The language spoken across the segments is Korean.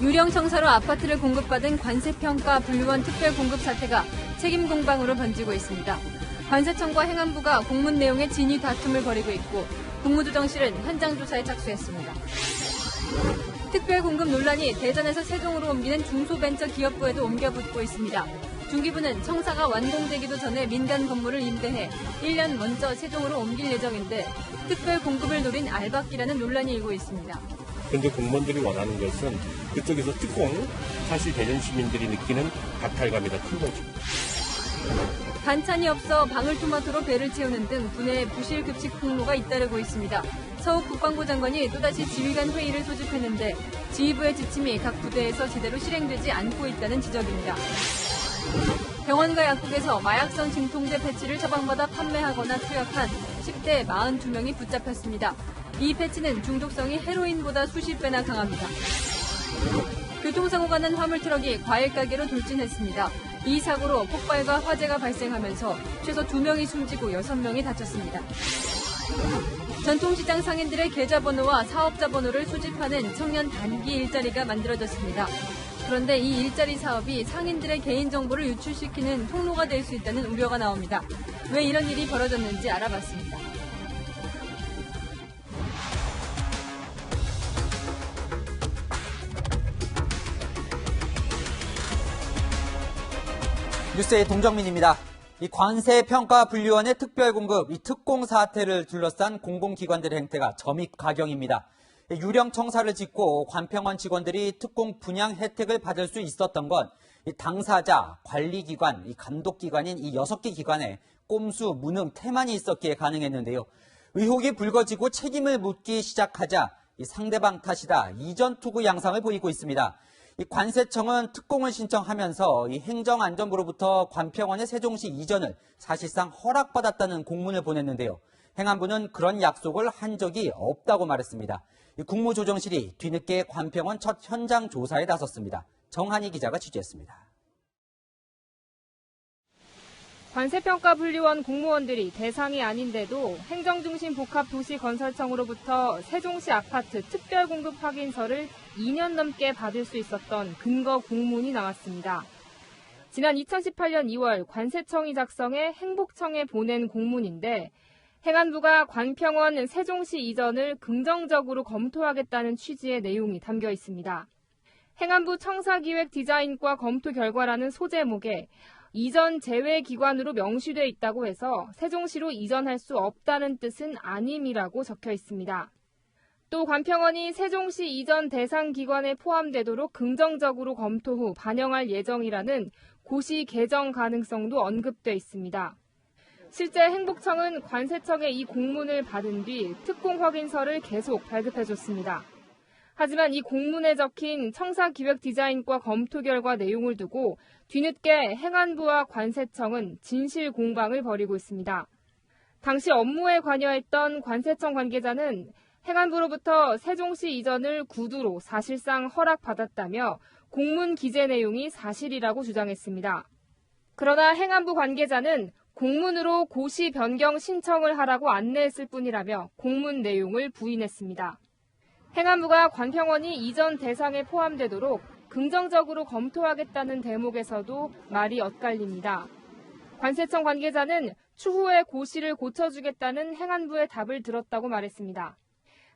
유령청사로 아파트를 공급받은 관세평가 분류원 특별공급 사태가 책임 공방으로 번지고 있습니다. 관세청과 행안부가 공문 내용에 진위 다툼을 벌이고 있고 국무조정실은 현장 조사에 착수했습니다. 특별공급 논란이 대전에서 세종으로 옮기는 중소벤처기업부에도 옮겨붙고 있습니다. 중기부는 청사가 완공되기도 전에 민간 건물을 임대해 1년 먼저 세종으로 옮길 예정인데 특별공급을 노린 알박기라는 논란이 일고 있습니다. 현재 공무원들이 원하는 것은 그쪽에서 특공, 사실 대전 시민들이 느끼는 박탈감이 더 큰 거죠. 반찬이 없어 방울토마토로 배를 채우는 등 군내 부실 급식 폭로가 잇따르고 있습니다. 서욱 국방부 장관이 또다시 지휘관 회의를 소집했는데 지휘부의 지침이 각 부대에서 제대로 실행되지 않고 있다는 지적입니다. 병원과 약국에서 마약성 진통제 패치를 처방받아 판매하거나 투약한 10대 42명이 붙잡혔습니다. 이 패치는 중독성이 헤로인보다 수십 배나 강합니다. 교통사고가 난 화물트럭이 과일 가게로 돌진했습니다. 이 사고로 폭발과 화재가 발생하면서 최소 2명이 숨지고 6명이 다쳤습니다. 전통시장 상인들의 계좌번호와 사업자번호를 수집하는 청년 단기 일자리가 만들어졌습니다. 그런데 이 일자리 사업이 상인들의 개인정보를 유출시키는 통로가 될 수 있다는 우려가 나옵니다. 왜 이런 일이 벌어졌는지 알아봤습니다. 뉴스의 동정민입니다. 이 관세평가분류원의 특별공급, 이 특공 사태를 둘러싼 공공기관들의 행태가 점입가경입니다. 유령청사를 짓고 관평원 직원들이 특공 분양 혜택을 받을 수 있었던 건 이 당사자, 관리기관, 이 감독기관인 이 6개 기관에 꼼수, 무능, 태만이 있었기에 가능했는데요. 의혹이 불거지고 책임을 묻기 시작하자 이 상대방 탓이다, 이전 투구 양상을 보이고 있습니다. 이 관세청은 특공을 신청하면서 이 행정안전부로부터 관평원의 세종시 이전을 사실상 허락받았다는 공문을 보냈는데요. 행안부는 그런 약속을 한 적이 없다고 말했습니다. 이 국무조정실이 뒤늦게 관평원 첫 현장 조사에 나섰습니다. 정한희 기자가 취재했습니다. 관세평가분류원 공무원들이 대상이 아닌데도 행정중심복합도시건설청으로부터 세종시 아파트 특별공급 확인서를 2년 넘게 받을 수 있었던 근거 공문이 나왔습니다. 지난 2018년 2월 관세청이 작성해 행복청에 보낸 공문인데 행안부가 관평원 세종시 이전을 긍정적으로 검토하겠다는 취지의 내용이 담겨 있습니다. 행안부 청사기획디자인과 검토 결과라는 소제목에 이전 제외 기관으로 명시돼 있다고 해서 세종시로 이전할 수 없다는 뜻은 아님이라고 적혀 있습니다. 또 관평원이 세종시 이전 대상 기관에 포함되도록 긍정적으로 검토 후 반영할 예정이라는 고시 개정 가능성도 언급돼 있습니다. 실제 행복청은 관세청의 이 공문을 받은 뒤 특공 확인서를 계속 발급해줬습니다. 하지만 이 공문에 적힌 청사기획디자인과 검토 결과 내용을 두고 뒤늦게 행안부와 관세청은 진실 공방을 벌이고 있습니다. 당시 업무에 관여했던 관세청 관계자는 행안부로부터 세종시 이전을 구두로 사실상 허락받았다며 공문 기재 내용이 사실이라고 주장했습니다. 그러나 행안부 관계자는 공문으로 고시 변경 신청을 하라고 안내했을 뿐이라며 공문 내용을 부인했습니다. 행안부가 관평원이 이전 대상에 포함되도록 긍정적으로 검토하겠다는 대목에서도 말이 엇갈립니다. 관세청 관계자는 추후에 고시를 고쳐주겠다는 행안부의 답을 들었다고 말했습니다.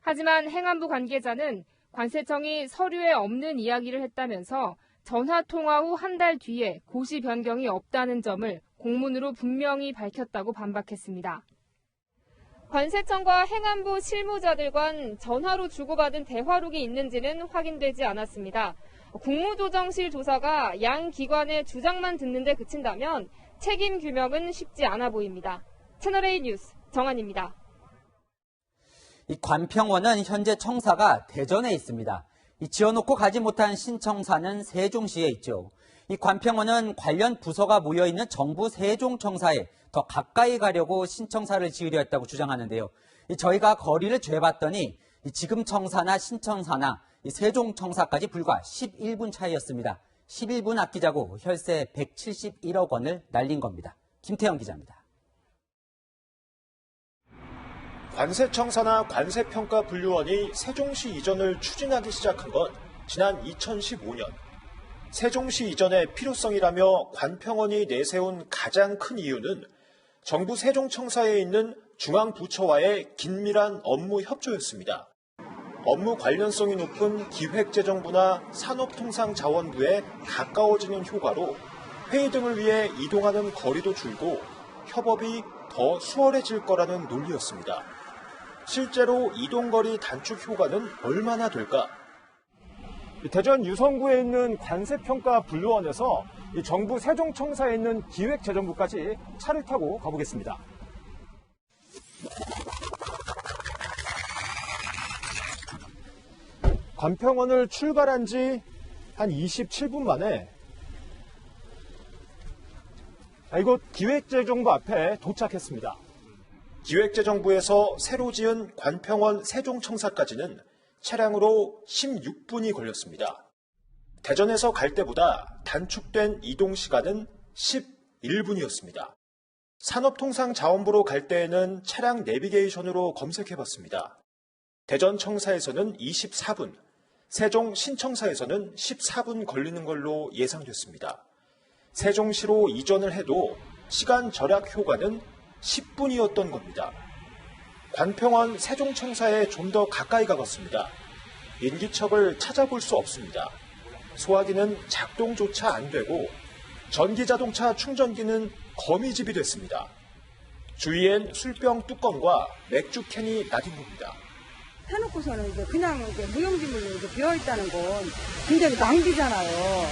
하지만 행안부 관계자는 관세청이 서류에 없는 이야기를 했다면서 전화 통화 후 한 달 뒤에 고시 변경이 없다는 점을 공문으로 분명히 밝혔다고 반박했습니다. 관세청과 행안부 실무자들 간 전화로 주고받은 대화록이 있는지는 확인되지 않았습니다. 국무조정실 조사가 양 기관의 주장만 듣는데 그친다면 책임 규명은 쉽지 않아 보입니다. 채널A 뉴스 정한입니다. 이 관평원은 현재 청사가 대전에 있습니다. 이 지어놓고 가지 못한 신청사는 세종시에 있죠. 이 관평원은 관련 부서가 모여있는 정부 세종청사에 더 가까이 가려고 신청사를 지으려 했다고 주장하는데요. 저희가 거리를 재봤더니 지금 청사나 신청사나 세종청사까지 불과 11분 차이였습니다. 11분 아끼자고 혈세 171억 원을 날린 겁니다. 김태형 기자입니다. 관세청사나 관세평가분류원이 세종시 이전을 추진하기 시작한 건 지난 2015년 세종시 이전의 필요성이라며 관평원이 내세운 가장 큰 이유는 정부 세종청사에 있는 중앙부처와의 긴밀한 업무 협조였습니다. 업무 관련성이 높은 기획재정부나 산업통상자원부에 가까워지는 효과로 회의 등을 위해 이동하는 거리도 줄고 협업이 더 수월해질 거라는 논리였습니다. 실제로 이동거리 단축 효과는 얼마나 될까? 대전 유성구에 있는 관세평가분류원에서 정부 세종청사에 있는 기획재정부까지 차를 타고 가보겠습니다. 관평원을 출발한 지 한 27분 만에 이곳 기획재정부 앞에 도착했습니다. 기획재정부에서 새로 지은 관평원 세종청사까지는 차량으로 16분이 걸렸습니다. 대전에서 갈 때보다 단축된 이동 시간은 11분이었습니다. 산업통상자원부로 갈 때에는 차량 내비게이션으로 검색해봤습니다. 대전청사에서는 24분, 세종 신청사에서는 14분 걸리는 걸로 예상됐습니다. 세종시로 이전을 해도 시간 절약 효과는 10분이었던 겁니다. 관평원 세종청사에 좀 더 가까이 가봤습니다. 인기척을 찾아볼 수 없습니다. 소화기는 작동조차 안 되고 전기자동차 충전기는 거미집이 됐습니다. 주위엔 술병 뚜껑과 맥주캔이 나뒹굽니다. 해놓고서는 이제 그냥 무용지물로 이제 비어있다는 건 굉장히 낭비잖아요.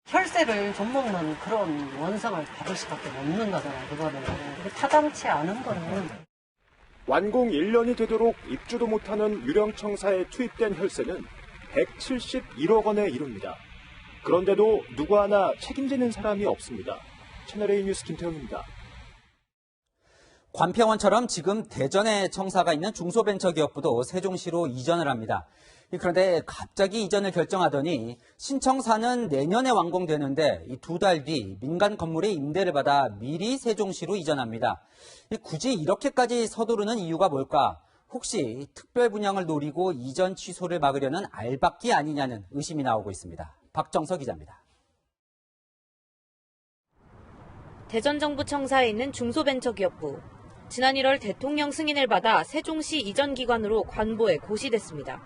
혈세를 좀 먹는 그런 원성을 받을 수밖에 없는다잖아요. 그거는 타당치 않은 거는. 완공 1년이 되도록 입주도 못하는 유령청사에 투입된 혈세는 171억 원에 이릅니다. 그런데도 누구 하나 책임지는 사람이 없습니다. 채널A 뉴스 김태형입니다. 관평원처럼 지금 대전에 청사가 있는 중소벤처기업부도 세종시로 이전을 합니다. 그런데 갑자기 이전을 결정하더니 신청사는 내년에 완공되는데 이 2달 뒤 민간 건물의 임대를 받아 미리 세종시로 이전합니다. 굳이 이렇게까지 서두르는 이유가 뭘까? 혹시 특별 분양을 노리고 이전 취소를 막으려는 알박기 아니냐는 의심이 나오고 있습니다. 박정서 기자입니다. 대전정부청사에 있는 중소벤처기업부. 지난 1월 대통령 승인을 받아 세종시 이전 기관으로 관보에 고시됐습니다.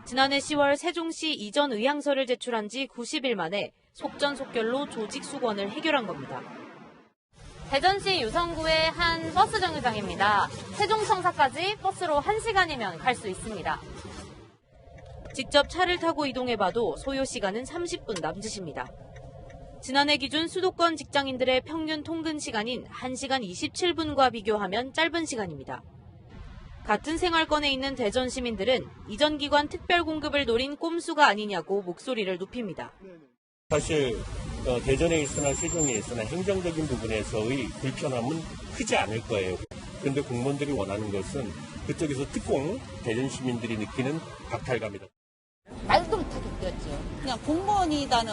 지난해 10월 세종시 이전 의향서를 제출한 지 90일 만에 속전속결로 조직 수건을 해결한 겁니다. 대전시 유성구의 한 버스 정류장입니다. 세종청사까지 버스로 1시간이면 갈 수 있습니다. 직접 차를 타고 이동해봐도 소요 시간은 30분 남짓입니다. 지난해 기준 수도권 직장인들의 평균 통근 시간인 1시간 27분과 비교하면 짧은 시간입니다. 같은 생활권에 있는 대전 시민들은 이전 기관 특별 공급을 노린 꼼수가 아니냐고 목소리를 높입니다. 사실 대전에 있으나 세종에 있으나 행정적인 부분에서의 불편함은 크지 않을 거예요. 그런데 공무원들이 원하는 것은 그쪽에서 특공 대전 시민들이 느끼는 박탈감이다. 말도 못하게 느꼈죠. 그냥 공무원이라는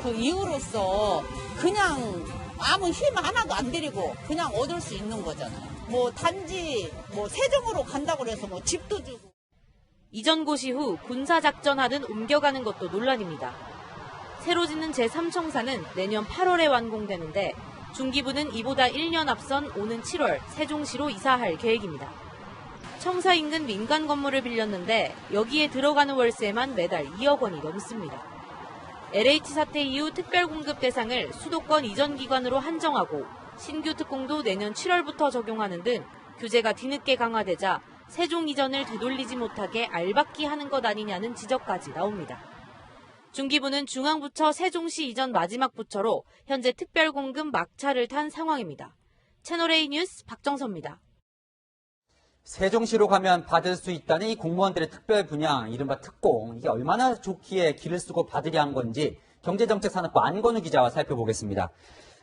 그 이유로서 그냥 아무 힘 하나도 안 들이고 그냥 얻을 수 있는 거잖아요. 뭐 단지 뭐 세종으로 간다고 해서 뭐 집도 주고. 이전 고시 후 군사작전하듯 옮겨가는 것도 논란입니다. 새로 짓는 제3청사는 내년 8월에 완공되는데 중기부는 이보다 1년 앞선 오는 7월 세종시로 이사할 계획입니다. 청사 인근 민간 건물을 빌렸는데 여기에 들어가는 월세만 매달 2억 원이 넘습니다. LH 사태 이후 특별공급 대상을 수도권 이전 기관으로 한정하고 신규 특공도 내년 7월부터 적용하는 등 규제가 뒤늦게 강화되자 세종 이전을 되돌리지 못하게 알박기 하는 것 아니냐는 지적까지 나옵니다. 중기부는 중앙부처 세종시 이전 마지막 부처로 현재 특별공급 막차를 탄 상황입니다. 채널A 뉴스 박정서입니다. 세종시로 가면 받을 수 있다는 이 공무원들의 특별 분양, 이른바 특공, 이게 얼마나 좋기에 길을 쓰고 받으려 한 건지 경제정책산업부 안건우 기자와 살펴보겠습니다.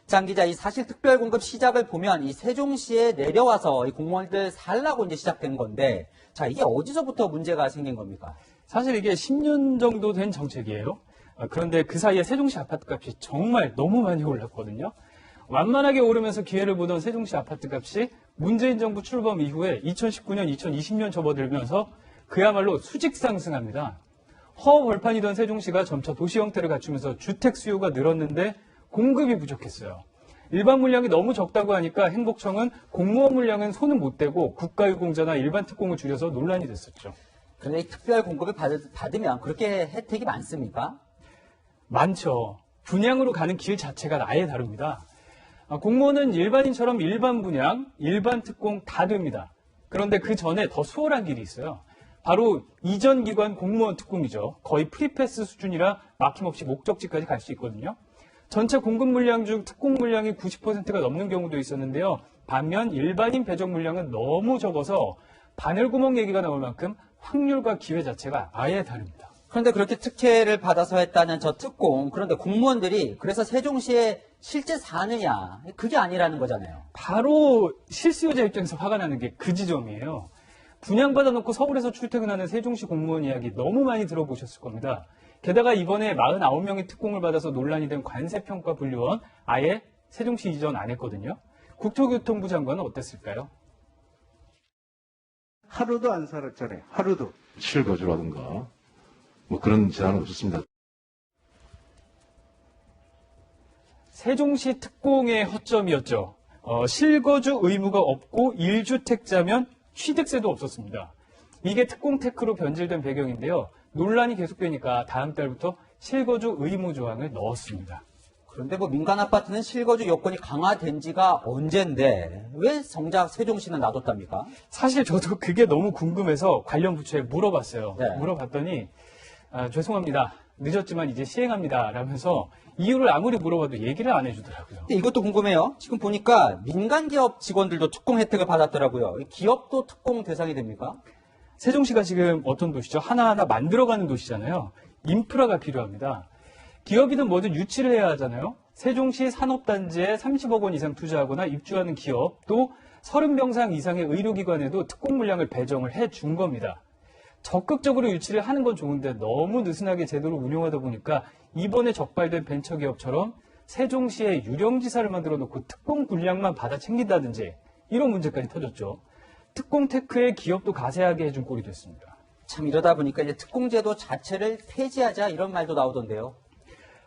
장 기자, 이 사실 특별 공급 시작을 보면 이 세종시에 내려와서 이 공무원들 살라고 이제 시작된 건데, 자, 이게 어디서부터 문제가 생긴 겁니까? 사실 이게 10년 정도 된 정책이에요. 그런데 그 사이에 세종시 아파트값이 정말 너무 많이 올랐거든요. 완만하게 오르면서 기회를 보던 세종시 아파트값이 문재인 정부 출범 이후에 2019년, 2020년 접어들면서 그야말로 수직 상승합니다. 허벌판이던 세종시가 점차 도시 형태를 갖추면서 주택 수요가 늘었는데 공급이 부족했어요. 일반 물량이 너무 적다고 하니까 행복청은 공무원 물량은 손은 못 대고 국가유공자나 일반 특공을 줄여서 논란이 됐었죠. 그런데 이 특별 공급을 받으면 그렇게 혜택이 많습니까? 많죠. 분양으로 가는 길 자체가 아예 다릅니다. 공무원은 일반인처럼 일반 분양, 일반 특공 다 됩니다. 그런데 그 전에 더 수월한 길이 있어요. 바로 이전 기관 공무원 특공이죠. 거의 프리패스 수준이라 막힘없이 목적지까지 갈 수 있거든요. 전체 공급 물량 중 특공 물량이 90%가 넘는 경우도 있었는데요. 반면 일반인 배정 물량은 너무 적어서 바늘구멍 얘기가 나올 만큼 확률과 기회 자체가 아예 다릅니다. 그런데 그렇게 특혜를 받아서 했다는 저 특공, 그런데 공무원들이 그래서 세종시에 실제 사느냐, 그게 아니라는 거잖아요. 바로 실수요자 입장에서 화가 나는 게 그 지점이에요. 분양받아 놓고 서울에서 출퇴근하는 세종시 공무원 이야기 너무 많이 들어보셨을 겁니다. 게다가 이번에 49명의 특공을 받아서 논란이 된 관세평가 분류원 아예 세종시 이전 안 했거든요. 국토교통부 장관은 어땠을까요? 하루도 안 살았잖아요. 하루도. 실거주라든가 뭐 그런 제한은 없었습니다. 세종시 특공의 허점이었죠. 실거주 의무가 없고 1주택자면 취득세도 없었습니다. 이게 특공 테크로 변질된 배경인데요. 논란이 계속되니까 다음 달부터 실거주 의무 조항을 넣었습니다. 그런데 뭐 민간 아파트는 실거주 요건이 강화된 지가 언젠데 왜 정작 세종시는 놔뒀답니까? 사실 저도 그게 너무 궁금해서 관련 부처에 물어봤어요. 네. 물어봤더니 죄송합니다. 늦었지만 이제 시행합니다. 라면서 이유를 아무리 물어봐도 얘기를 안 해주더라고요. 근데 이것도 궁금해요. 지금 보니까 민간 기업 직원들도 특공 혜택을 받았더라고요. 기업도 특공 대상이 됩니까? 세종시가 지금 어떤 도시죠? 하나하나 만들어가는 도시잖아요. 인프라가 필요합니다. 기업이든 뭐든 유치를 해야 하잖아요. 세종시 산업단지에 30억 원 이상 투자하거나 입주하는 기업, 또 30병상 이상의 의료기관에도 특공 물량을 배정을 해준 겁니다. 적극적으로 유치를 하는 건 좋은데 너무 느슨하게 제도를 운영하다 보니까 이번에 적발된 벤처기업처럼 세종시에 유령지사를 만들어 놓고 특공 분량만 받아 챙긴다든지 이런 문제까지 터졌죠. 특공 테크에 기업도 가세하게 해준 꼴이 됐습니다. 참 이러다 보니까 이제 특공제도 자체를 폐지하자 이런 말도 나오던데요.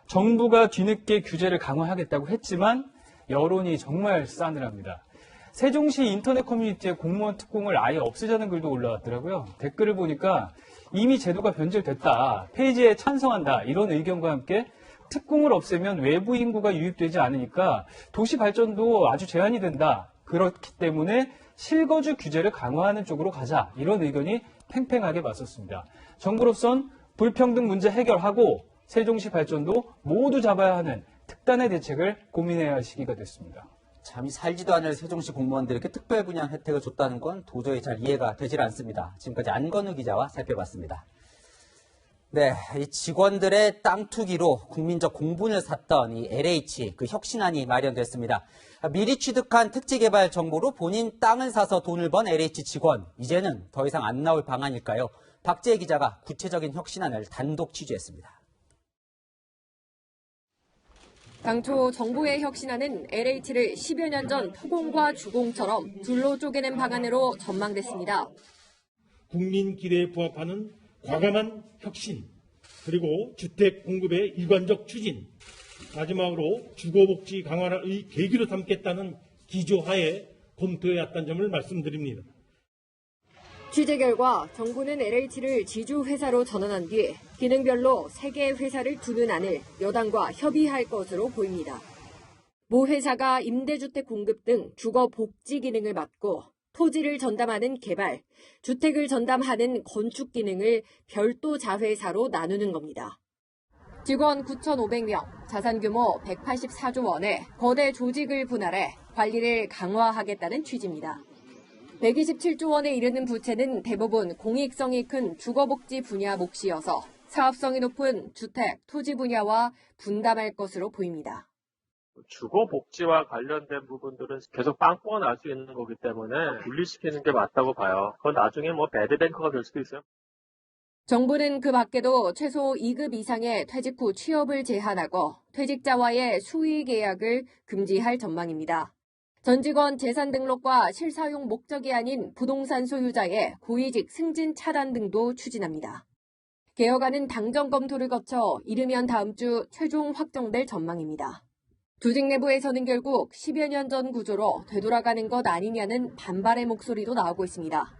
정부가 뒤늦게 규제를 강화하겠다고 했지만 여론이 정말 싸늘합니다. 세종시 인터넷 커뮤니티에 공무원 특공을 아예 없애자는 글도 올라왔더라고요. 댓글을 보니까 이미 제도가 변질됐다, 폐지에 찬성한다 이런 의견과 함께 특공을 없애면 외부 인구가 유입되지 않으니까 도시 발전도 아주 제한이 된다. 그렇기 때문에 실거주 규제를 강화하는 쪽으로 가자 이런 의견이 팽팽하게 맞섰습니다. 정부로선 불평등 문제 해결하고 세종시 발전도 모두 잡아야 하는 특단의 대책을 고민해야 할 시기가 됐습니다. 참 살지도 않을 세종시 공무원들에게 특별 분양 혜택을 줬다는 건 도저히 잘 이해가 되질 않습니다. 지금까지 안건우 기자와 살펴봤습니다. 네, 이 직원들의 땅 투기로 국민적 공분을 샀던 이 LH 그 혁신안이 마련됐습니다. 미리 취득한 특지개발 정보로 본인 땅을 사서 돈을 번 LH 직원, 이제는 더 이상 안 나올 방안일까요? 박재희 기자가 구체적인 혁신안을 단독 취재했습니다. 당초 정부의 혁신안은 LH를 10여 년 전 토공과 주공처럼 둘로 쪼개는 방안으로 전망됐습니다. 국민 기대에 부합하는 과감한 혁신, 그리고 주택 공급의 일관적 추진, 마지막으로 주거복지 강화의 계기로 삼겠다는 기조하에 검토해왔다는 점을 말씀드립니다. 취재 결과 정부는 LH를 지주회사로 전환한 뒤 기능별로 3개의 회사를 두는 안을 여당과 협의할 것으로 보입니다. 모 회사가 임대주택 공급 등 주거복지 기능을 맡고 토지를 전담하는 개발, 주택을 전담하는 건축 기능을 별도 자회사로 나누는 겁니다. 직원 9,500명, 자산 규모 184조 원의 거대 조직을 분할해 관리를 강화하겠다는 취지입니다. 127조 원에 이르는 부채는 대부분 공익성이 큰 주거복지 분야 몫이어서 사업성이 높은 주택, 토지 분야와 분담할 것으로 보입니다. 주거복지와 관련된 부분들은 계속 빵꾸가 날 수 있는 거기 때문에 분리시키는 게 맞다고 봐요. 그건 나중에 배드뱅크가 될 수도 있어요. 정부는 그 밖에도 최소 2급 이상의 퇴직 후 취업을 제한하고 퇴직자와의 수의 계약을 금지할 전망입니다. 전 직원 재산 등록과 실사용 목적이 아닌 부동산 소유자의 고위직 승진 차단 등도 추진합니다. 개혁안은 당정 검토를 거쳐 이르면 다음 주 최종 확정될 전망입니다. 조직 내부에서는 결국 10여 년 전 구조로 되돌아가는 것 아니냐는 반발의 목소리도 나오고 있습니다.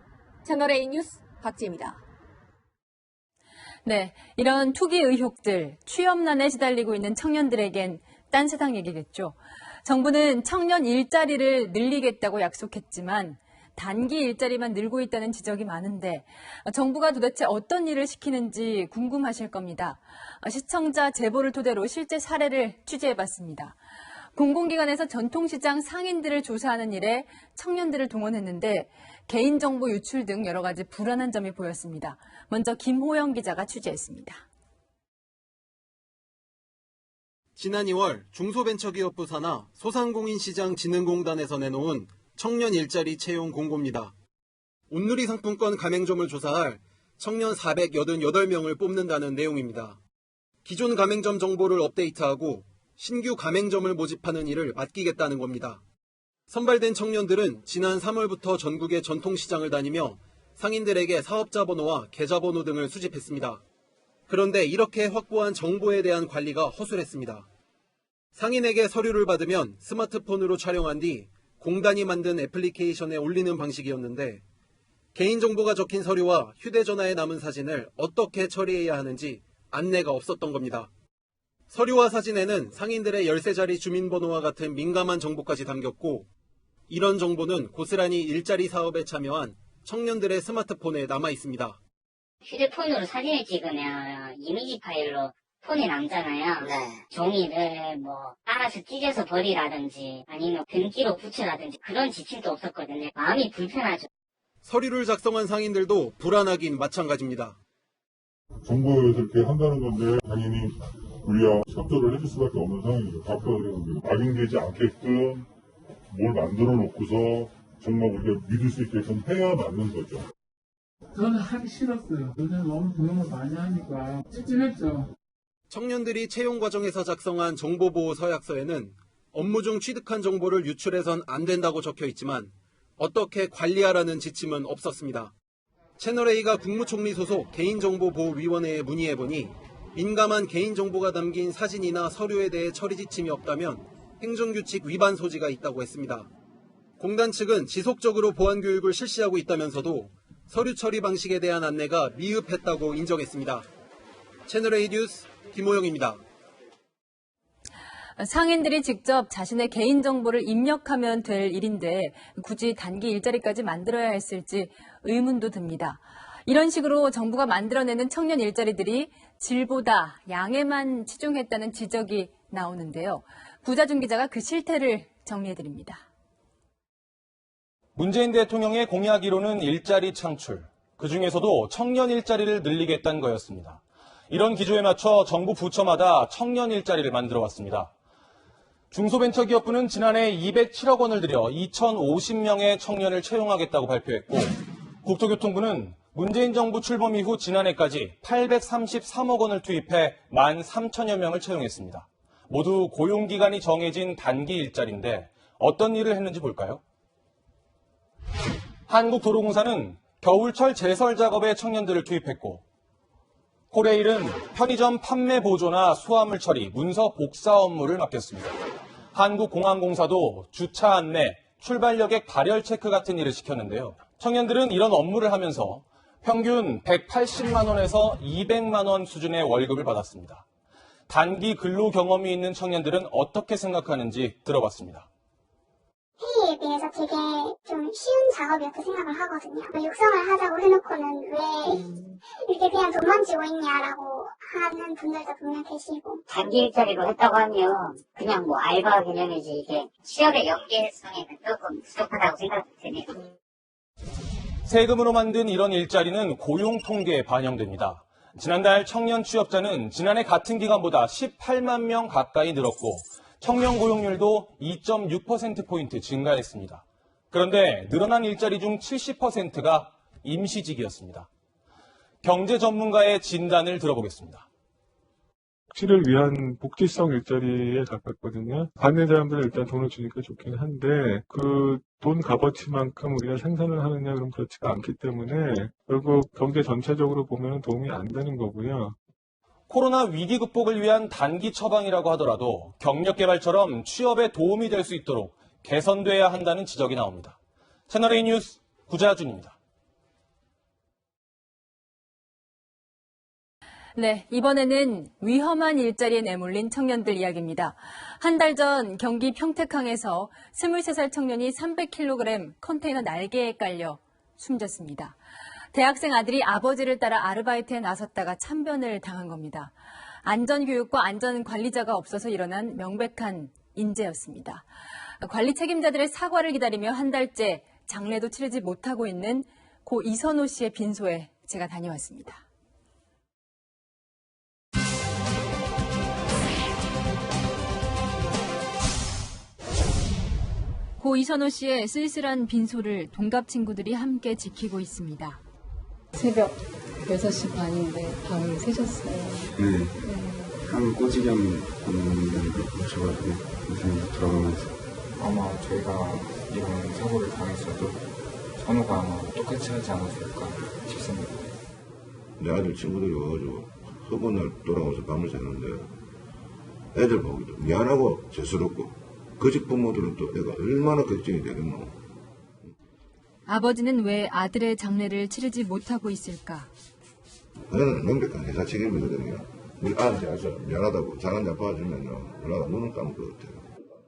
채널A 뉴스 박지혜입니다. 네, 이런 투기 의혹들, 취업난에 시달리고 있는 청년들에겐 딴 세상 얘기겠죠. 정부는 청년 일자리를 늘리겠다고 약속했지만 단기 일자리만 늘고 있다는 지적이 많은데 정부가 도대체 어떤 일을 시키는지 궁금하실 겁니다. 시청자 제보를 토대로 실제 사례를 취재해봤습니다. 공공기관에서 전통시장 상인들을 조사하는 일에 청년들을 동원했는데 개인정보 유출 등 여러 가지 불안한 점이 보였습니다. 먼저 김호영 기자가 취재했습니다. 지난 2월 중소벤처기업부 산하 소상공인시장진흥공단에서 내놓은 청년 일자리 채용 공고입니다. 온누리 상품권 가맹점을 조사할 청년 488명을 뽑는다는 내용입니다. 기존 가맹점 정보를 업데이트하고 신규 가맹점을 모집하는 일을 맡기겠다는 겁니다. 선발된 청년들은 지난 3월부터 전국의 전통시장을 다니며 상인들에게 사업자 번호와 계좌번호 등을 수집했습니다. 그런데 이렇게 확보한 정보에 대한 관리가 허술했습니다. 상인에게 서류를 받으면 스마트폰으로 촬영한 뒤 공단이 만든 애플리케이션에 올리는 방식이었는데 개인정보가 적힌 서류와 휴대전화에 남은 사진을 어떻게 처리해야 하는지 안내가 없었던 겁니다. 서류와 사진에는 상인들의 열쇠자리 주민번호와 같은 민감한 정보까지 담겼고 이런 정보는 고스란히 일자리 사업에 참여한 청년들의 스마트폰에 남아 있습니다. 휴대폰으로 사진을 찍으면 이미지 파일로 폰에 남잖아요. 종이를 알아서 찢어서 버리라든지 아니면 등기로 붙여라든지 그런 지침도 없었거든요. 마음이 불편하죠. 서류를 작성한 상인들도 불안하긴 마찬가지입니다. 정부에서 이렇게 한다는 건데 당연히 우리가 협조를 해줄 수밖에 없는 상황이죠. 답변을 악용되지 않게끔 뭘 만들어 놓고서 정말 우리가 믿을 수 있게끔 해야 맞는 거죠. 저는 하기 싫었어요. 요즘 너무 고용을 많이 하니까 찝찝했죠. 청년들이 채용 과정에서 작성한 정보보호 서약서에는 업무 중 취득한 정보를 유출해선 안 된다고 적혀 있지만 어떻게 관리하라는 지침은 없었습니다. 채널A가 국무총리 소속 개인정보보호위원회에 문의해보니 민감한 개인정보가 담긴 사진이나 서류에 대해 처리 지침이 없다면 행정규칙 위반 소지가 있다고 했습니다. 공단 측은 지속적으로 보안교육을 실시하고 있다면서도 서류 처리 방식에 대한 안내가 미흡했다고 인정했습니다. 채널A 뉴스 김호영입니다. 상인들이 직접 자신의 개인정보를 입력하면 될 일인데 굳이 단기 일자리까지 만들어야 했을지 의문도 듭니다. 이런 식으로 정부가 만들어내는 청년 일자리들이 질보다 양에만 치중했다는 지적이 나오는데요. 구자준 기자가 그 실태를 정리해드립니다. 문재인 대통령의 공약이로는 일자리 창출, 그중에서도 청년 일자리를 늘리겠다는 거였습니다. 이런 기조에 맞춰 정부 부처마다 청년 일자리를 만들어 왔습니다. 중소벤처기업부는 지난해 207억 원을 들여 2,050명의 청년을 채용하겠다고 발표했고 국토교통부는 문재인 정부 출범 이후 지난해까지 833억 원을 투입해 13,000여 명을 채용했습니다. 모두 고용기간이 정해진 단기 일자리인데 어떤 일을 했는지 볼까요? 한국도로공사는 겨울철 제설 작업에 청년들을 투입했고 코레일은 편의점 판매 보조나 수화물 처리, 문서 복사 업무를 맡겼습니다. 한국공항공사도 주차 안내, 출발여객 발열 체크 같은 일을 시켰는데요. 청년들은 이런 업무를 하면서 평균 180만 원에서 200만 원 수준의 월급을 받았습니다. 단기 근로 경험이 있는 청년들은 어떻게 생각하는지 들어봤습니다. 회의에 비해서 되게 좀 쉬운 작업이었다 생각을 하거든요. 육성을 하자고 해놓고는 왜 이렇게 그냥 돈만 쥐고 있냐라고 하는 분들도 분명 계시고. 단기 일자리로 했다고 하면 그냥 알바 개념이지 이게 취업의 연계성에는 조금 부족하다고 생각이 드네요. 세금으로 만든 이런 일자리는 고용 통계에 반영됩니다. 지난달 청년 취업자는 지난해 같은 기간보다 18만 명 가까이 늘었고 청년 고용률도 2.6%포인트 증가했습니다. 그런데 늘어난 일자리 중 70%가 임시직이었습니다. 경제 전문가의 진단을 들어보겠습니다. 복지를 위한 복지성 일자리에 가깝거든요. 받는 사람들은 일단 돈을 주니까 좋긴 한데 그 돈 값어치만큼 우리가 생산을 하느냐 그럼 그렇지가 않기 때문에 결국 경제 전체적으로 보면 도움이 안 되는 거고요. 코로나 위기 극복을 위한 단기 처방이라고 하더라도 경력 개발처럼 취업에 도움이 될 수 있도록 개선돼야 한다는 지적이 나옵니다. 채널A 뉴스 구자준입니다. 네, 이번에는 위험한 일자리에 내몰린 청년들 이야기입니다. 한 달 전 경기 평택항에서 23살 청년이 300kg 컨테이너 날개에 깔려 숨졌습니다. 대학생 아들이 아버지를 따라 아르바이트에 나섰다가 참변을 당한 겁니다. 안전교육과 안전관리자가 없어서 일어난 명백한 인재였습니다. 관리 책임자들의 사과를 기다리며 한 달째 장례도 치르지 못하고 있는 고 이선호 씨의 빈소에 제가 다녀왔습니다. 고 이선호 씨의 쓸쓸한 빈소를 동갑 친구들이 함께 지키고 있습니다. 새벽 6시 반인데 방을 새셨어요. 네. 한 꼬지경 오셔가지고 선생님 들어가면서 아마 저희가 이런 사고를 당했어도 선호가 아마 똑같이 하지 않았을까 싶습니다. 내 아들 친구들이 와가지고 허구날 돌아와서 밤을 새는데 애들 보기도 미안하고 죄스럽고 그 집 부모들은 또 애가 얼마나 걱정이 되겠노. 아버지는 왜 아들의 장례를 치르지 못하고 있을까? 그거는 명백한 회사 책임이거든요. 우리 아들한테 가서 미안하다고 장한 잡아주면요. 올라가 눈을 감을 것 같아요.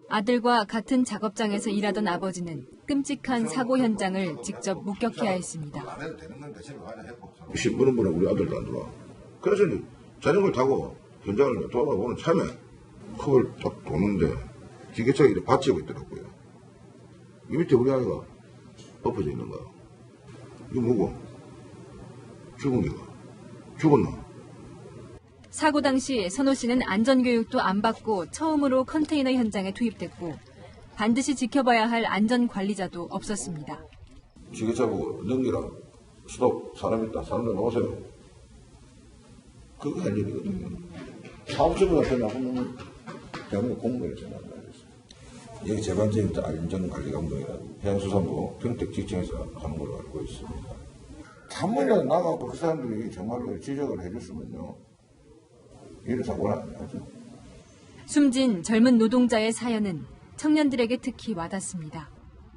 아들과 같은 작업장에서 일하던 아버지는 끔찍한 사고 현장을 직접 목격해야 했습니다. 신부는 우리 아들도 안 들어와. 그래서 이제 자전거를 타고 현장을 돌아보는 참에 컵을 딱 도는데 기계차가 이렇게 받치고 있더라고요. 이 밑에 우리 아이가 엎어져 있는 거야. 이거 뭐고? 죽은 게가? 죽었나? 사고 당시 선호 씨는 안전교육도 안 받고 처음으로 컨테이너 현장에 투입됐고 반드시 지켜봐야 할 안전관리자도 없었습니다. 기계차 보고 넘기라. 스톱. 사람 있다. 사람들 나오세요. 그거 할 일이거든요. 사업주가 앞에 나가면 대한민국 공무원이 전화한다. 여기 재반적인 안전관리감독이라고 해양수산부 평택지청에서 하는 걸로 알고 있습니다. 한 번이라도 나가고 그 사람들이 정말로 지적을 해줬으면요. 이런 사고는 안 나죠. 숨진 젊은 노동자의 사연은 청년들에게 특히 와닿습니다.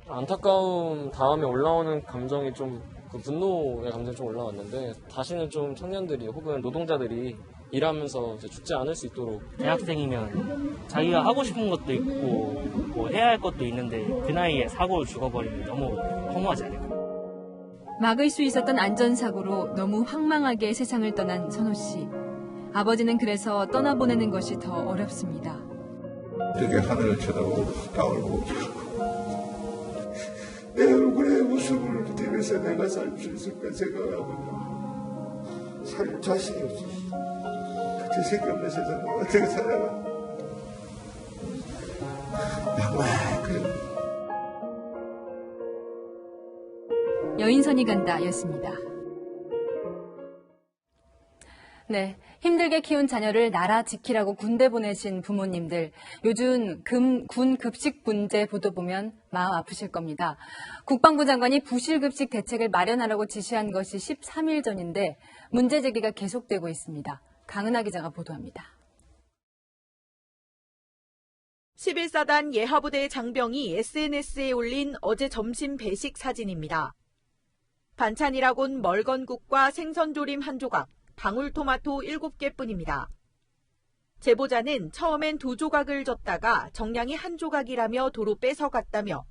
안타까움 다음에 올라오는 감정이 좀 분노의 감정이 좀 올라왔는데 다시는 좀 청년들이 혹은 노동자들이 일하면서 이제 죽지 않을 수 있도록 대학생이면 자기가 하고 싶은 것도 있고 뭐 해야 할 것도 있는데 그 나이에 사고를 죽어버리면 너무 허무하지 않을까. 막을 수 있었던 안전사고로 너무 황망하게 세상을 떠난 선호 씨. 아버지는 그래서 떠나보내는 것이 더 어렵습니다. 어떻게 하늘을 쳐다보고 땅을 보고 내 얼굴의 모습을 비대면서 내가 살 수 있을까 생각하고 살 자신이 없어. 그 생각하는 세상을 어떻게 살아가? 그래. 여인선이 간다였습니다. 네, 힘들게 키운 자녀를 나라 지키라고 군대 보내신 부모님들, 요즘 군 급식 문제 보도 보면 마음 아프실 겁니다. 국방부 장관이 부실급식 대책을 마련하라고 지시한 것이 13일 전인데 문제 제기가 계속되고 있습니다. 강은하 기자가 보도합니다. 11사단 예하부대 장병이 SNS에 올린 어제 점심 배식 사진입니다. 반찬이라곤 멀건국과 생선조림 한 조각, 방울토마토 7개뿐입니다. 제보자는 처음엔 2조각을 줬다가 정량이 1조각이라며 도로 뺏어갔다며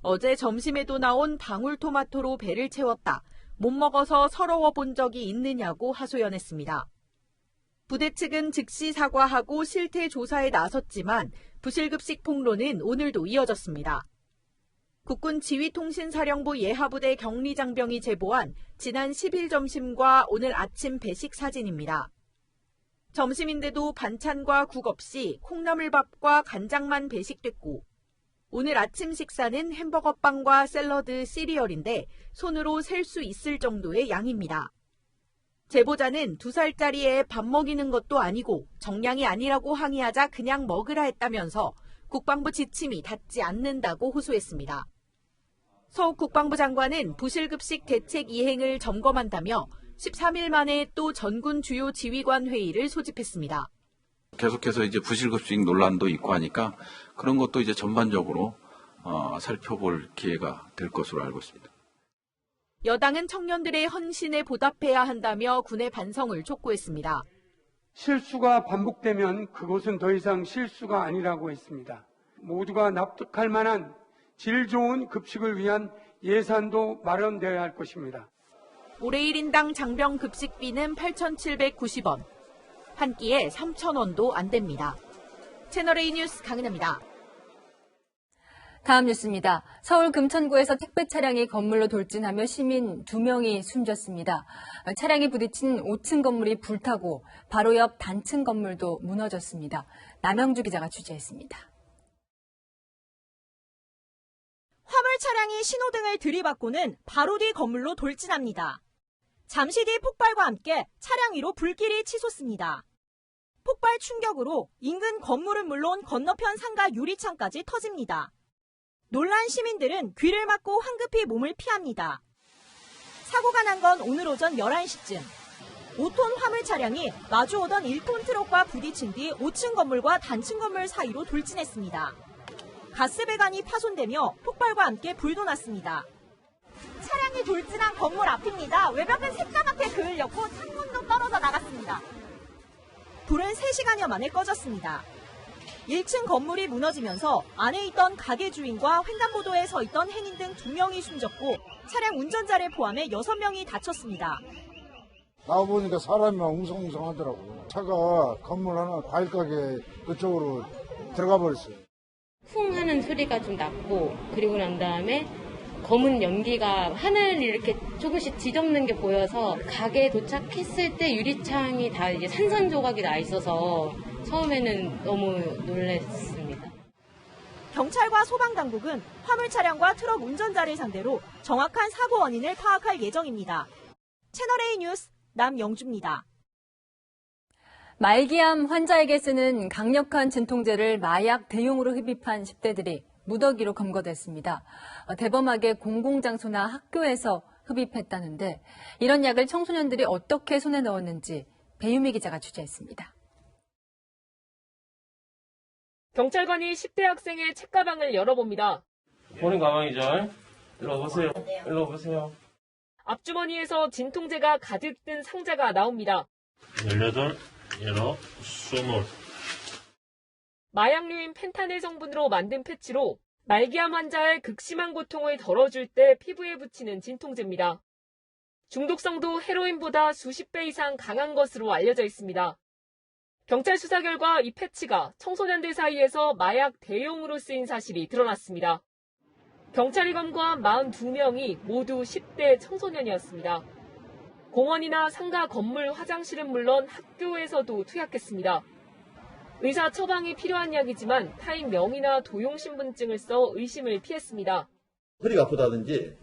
어제 점심에도 나온 방울토마토로 배를 채웠다. 못 먹어서 서러워 본 적이 있느냐고 하소연했습니다. 부대 측은 즉시 사과하고 실태 조사에 나섰지만 부실급식 폭로는 오늘도 이어졌습니다. 국군 지휘통신사령부 예하부대 격리장병이 제보한 지난 10일 점심과 오늘 아침 배식 사진입니다. 점심인데도 반찬과 국 없이 콩나물밥과 간장만 배식됐고 오늘 아침 식사는 햄버거빵과 샐러드, 시리얼인데 손으로 셀 수 있을 정도의 양입니다. 제보자는 2살짜리 애 밥 먹이는 것도 아니고 정량이 아니라고 항의하자 그냥 먹으라 했다면서 국방부 지침이 닿지 않는다고 호소했습니다. 서욱 국방부 장관은 부실급식 대책 이행을 점검한다며 13일 만에 또 전군 주요 지휘관 회의를 소집했습니다. 계속해서 이제 부실급식 논란도 있고 하니까 그런 것도 이제 전반적으로 살펴볼 기회가 될 것으로 알고 있습니다. 여당은 청년들의 헌신에 보답해야 한다며 군의 반성을 촉구했습니다. 실수가 반복되면 그것은 더 이상 실수가 아니라고 했습니다. 모두가 납득할 만한 질 좋은 급식을 위한 예산도 마련되어야 할 것입니다. 올해 1인당 장병 급식비는 8,790원, 한 끼에 3,000원도 안 됩니다. 채널A 뉴스 강은하입니다. 다음 뉴스입니다. 서울 금천구에서 택배 차량이 건물로 돌진하며 시민 2명이 숨졌습니다. 차량이 부딪힌 5층 건물이 불타고 바로 옆 단층 건물도 무너졌습니다. 남영주 기자가 취재했습니다. 화물 차량이 신호등을 들이받고는 바로 뒤 건물로 돌진합니다. 잠시 뒤 폭발과 함께 차량 위로 불길이 치솟습니다. 폭발 충격으로 인근 건물은 물론 건너편 상가 유리창까지 터집니다. 놀란 시민들은 귀를 막고 황급히 몸을 피합니다. 사고가 난 건 오늘 오전 11시쯤. 5톤 화물 차량이 마주오던 1톤 트럭과 부딪힌 뒤 5층 건물과 단층 건물 사이로 돌진했습니다. 가스 배관이 파손되며 폭발과 함께 불도 났습니다. 차량이 돌진한 건물 앞입니다. 외벽은 새까맣게 그을렸고 창문도 떨어져 나갔습니다. 불은 3시간여 만에 꺼졌습니다. 1층 건물이 무너지면서 안에 있던 가게 주인과 횡단보도에 서 있던 행인 등 2명이 숨졌고 차량 운전자를 포함해 6명이 다쳤습니다. 나와보니까 사람이 막 웅성웅성하더라고요. 차가 건물 하나 과일 가게 그쪽으로 들어가 버렸어요. 쿵 하는 소리가 좀 났고 그리고 난 다음에 검은 연기가 하늘을 이렇게 조금씩 뒤덮는 게 보여서 가게에 도착했을 때 유리창이 다 이제 산산조각이 나 있어서 처음에는 너무 놀랐습니다. 경찰과 소방당국은 화물 차량과 트럭 운전자를 상대로 정확한 사고 원인을 파악할 예정입니다. 채널A 뉴스 남영주입니다. 말기암 환자에게 쓰는 강력한 진통제를 마약 대용으로 흡입한 10대들이 무더기로 검거됐습니다. 대범하게 공공장소나 학교에서 흡입했다는데 이런 약을 청소년들이 어떻게 손에 넣었는지 배유미 기자가 취재했습니다. 경찰관이 10대 학생의 책가방을 열어봅니다. 본인 가방이죠? 일로 오세요. 일로 오세요. 앞주머니에서 진통제가 가득 든 상자가 나옵니다. 18, 19, 20. 마약류인 펜타닐 성분으로 만든 패치로 말기암 환자의 극심한 고통을 덜어줄 때 피부에 붙이는 진통제입니다. 중독성도 헤로인보다 수십 배 이상 강한 것으로 알려져 있습니다. 경찰 수사 결과 이 패치가 청소년들 사이에서 마약 대용으로 쓰인 사실이 드러났습니다. 경찰이 검거한 42명이 모두 10대 청소년이었습니다. 공원이나 상가 건물 화장실은 물론 학교에서도 투약했습니다. 의사 처방이 필요한 약이지만 타인 명의나 도용신분증을 써 의심을 피했습니다. 허리가 아프다든지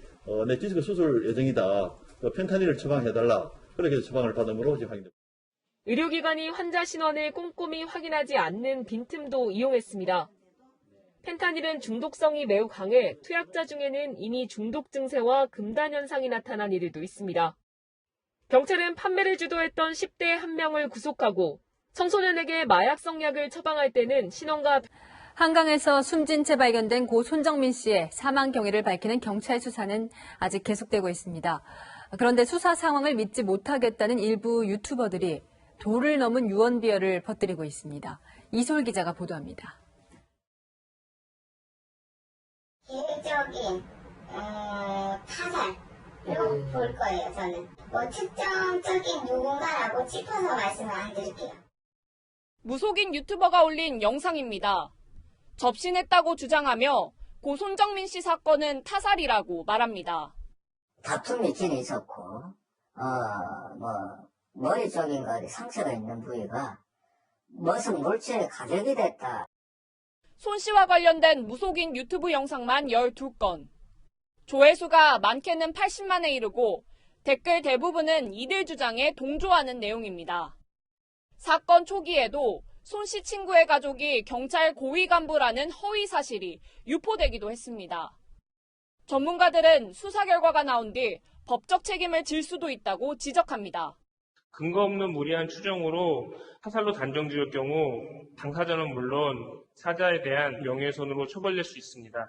내 디스크 수술 예정이다. 펜타닐을 처방해달라. 그렇게 처방을 받음으로 지금 확인됩니다. 의료기관이 환자 신원을 꼼꼼히 확인하지 않는 빈틈도 이용했습니다. 펜타닐은 중독성이 매우 강해 투약자 중에는 이미 중독 증세와 금단 현상이 나타난 이들도 있습니다. 경찰은 판매를 주도했던 10대 1명을 구속하고 청소년에게 마약성 약을 처방할 때는 신원과 한강에서 숨진 채 발견된 고 손정민 씨의 사망 경위를 밝히는 경찰 수사는 아직 계속되고 있습니다. 그런데 수사 상황을 믿지 못하겠다는 일부 유튜버들이 도를 넘은 유언비어를 퍼뜨리고 있습니다. 이솔 기자가 보도합니다. 계획적인 타살로 볼 거예요, 저는. 특정적인 누군가라고 짚어서 말씀을 안 드릴게요. 무속인 유튜버가 올린 영상입니다. 접신했다고 주장하며 고 손정민 씨 사건은 타살이라고 말합니다. 다툼이 있긴 있었고, 머리 쪽인가 상처가 있는 부위가 무슨 물질이 가격이 됐다. 손 씨와 관련된 무속인 유튜브 영상만 12건. 조회수가 많게는 80만에 이르고 댓글 대부분은 이들 주장에 동조하는 내용입니다. 사건 초기에도 손 씨 친구의 가족이 경찰 고위 간부라는 허위 사실이 유포되기도 했습니다. 전문가들은 수사 결과가 나온 뒤 법적 책임을 질 수도 있다고 지적합니다. 근거 없는 무리한 추정으로 사살로 단정 지을 경우 당사자는 물론 사자에 대한 명예훼손으로 처벌될 수 있습니다.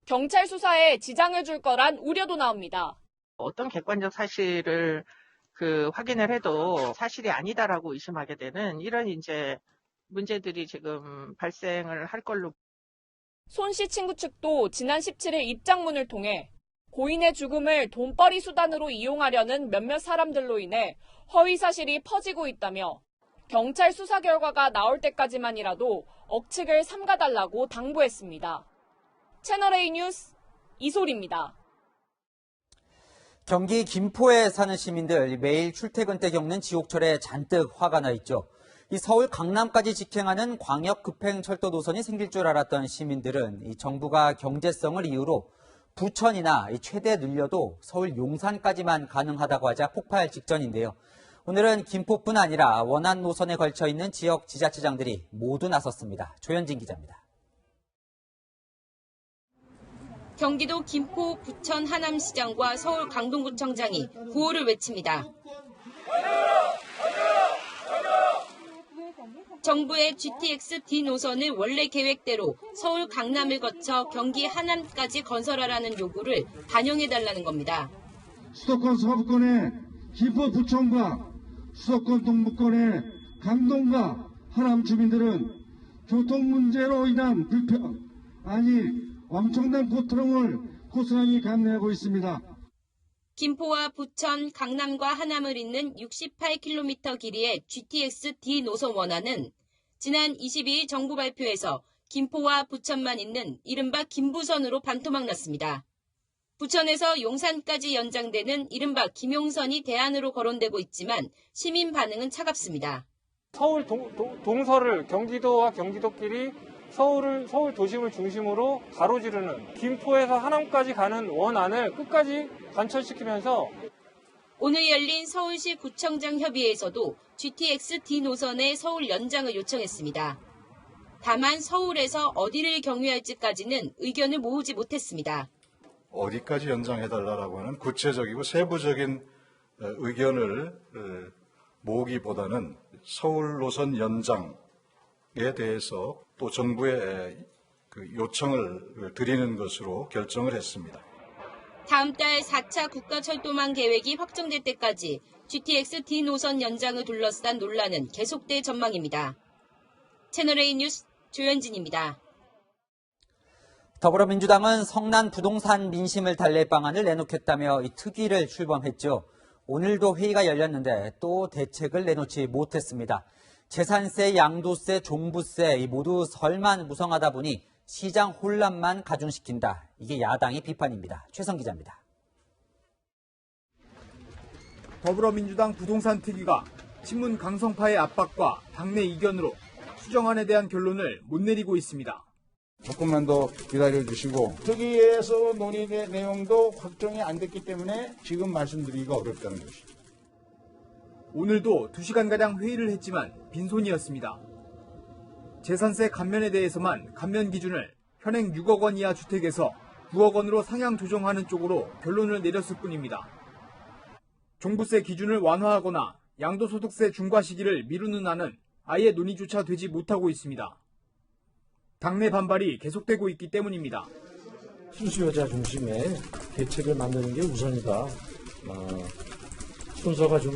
경찰 수사에 지장을 줄 거란 우려도 나옵니다. 어떤 객관적 사실을 확인을 해도 사실이 아니다라고 의심하게 되는 이런 이제 문제들이 지금 발생을 할 걸로. 손 씨 친구 측도 지난 17일 입장문을 통해 고인의 죽음을 돈벌이 수단으로 이용하려는 몇몇 사람들로 인해 허위 사실이 퍼지고 있다며 경찰 수사 결과가 나올 때까지만이라도 억측을 삼가달라고 당부했습니다. 채널A 뉴스 이소리입니다. 경기 김포에 사는 시민들 매일 출퇴근 때 겪는 지옥철에 잔뜩 화가 나 있죠. 이 서울 강남까지 직행하는 광역 급행철도 노선이 생길 줄 알았던 시민들은 이 정부가 경제성을 이유로 부천이나 최대 늘려도 서울 용산까지만 가능하다고 하자 폭발 직전인데요. 오늘은 김포뿐 아니라 원안 노선에 걸쳐 있는 지역 지자체장들이 모두 나섰습니다. 조현진 기자입니다. 경기도 김포, 부천 하남시장과 서울 강동구청장이 구호를 외칩니다. 정부의 GTX D 노선을 원래 계획대로 서울 강남을 거쳐 경기 하남까지 건설하라는 요구를 반영해달라는 겁니다. 수도권 서부권의 김포 부천과 수도권 동부권의 강동과 하남 주민들은 교통 문제로 인한 불편, 엄청난 고통을 고스란히 감내하고 있습니다. 김포와 부천, 강남과 하남을 잇는 68km 길이의 GTX D 노선 원안은 지난 22일 정부 발표에서 김포와 부천만 잇는 이른바 김부선으로 반토막 났습니다. 부천에서 용산까지 연장되는 이른바 김용선이 대안으로 거론되고 있지만 시민 반응은 차갑습니다. 서울 동서를 경기도와 경기도끼리 서울 도심을 중심으로 가로지르는 김포에서 하남까지 가는 원안을 끝까지 관철시키면서 오늘 열린 서울시 구청장 협의회에서도 GTX D 노선의 서울 연장을 요청했습니다. 다만 서울에서 어디를 경유할지까지는 의견을 모으지 못했습니다. 어디까지 연장해달라고 하는 구체적이고 세부적인 의견을 모으기보다는 서울 노선 연장에 대해서 또 정부에 요청을 드리는 것으로 결정을 했습니다. 다음 달 4차 국가철도망 계획이 확정될 때까지 GTX D 노선 연장을 둘러싼 논란은 계속될 전망입니다. 채널A 뉴스 조현진입니다. 더불어민주당은 성난 부동산 민심을 달랠 방안을 내놓겠다며 이 특위를 출범했죠. 오늘도 회의가 열렸는데 또 대책을 내놓지 못했습니다. 재산세, 양도세, 종부세 모두 설만 무성하다 보니 시장 혼란만 가중시킨다. 이게 야당의 비판입니다. 최성 기자입니다. 더불어민주당 부동산 특위가 친문 강성파의 압박과 당내 이견으로 수정안에 대한 결론을 못 내리고 있습니다. 조금만 더 기다려주시고 특위에서 논의된 내용도 확정이 안 됐기 때문에 지금 말씀드리기가 어렵다는 것이죠. 오늘도 2시간가량 회의를 했지만 빈손이었습니다. 재산세 감면에 대해서만 감면 기준을 현행 6억 원 이하 주택에서 9억 원으로 상향 조정하는 쪽으로 결론을 내렸을 뿐입니다. 종부세 기준을 완화하거나 양도소득세 중과 시기를 미루는 안은 아예 논의조차 되지 못하고 있습니다. 당내 반발이 계속되고 있기 때문입니다. 수수료자 중심의 대책을 만드는 게 우선이다. 순서가 좀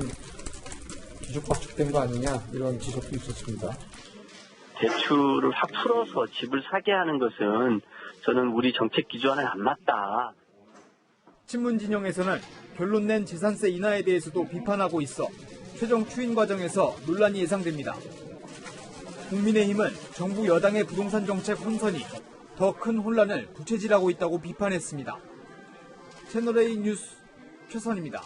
뒤죽박죽된 거 아니냐 이런 지적도 있었습니다. 대출을 확 풀어서 집을 사게 하는 것은 저는 우리 정책 기조와는 안 맞다. 친문 진영에서는 결론 낸 재산세 인하에 대해서도 비판하고 있어 최종 추인 과정에서 논란이 예상됩니다. 국민의힘은 정부 여당의 부동산 정책 혼선이 더 큰 혼란을 부채질하고 있다고 비판했습니다. 채널A 뉴스 최선입니다.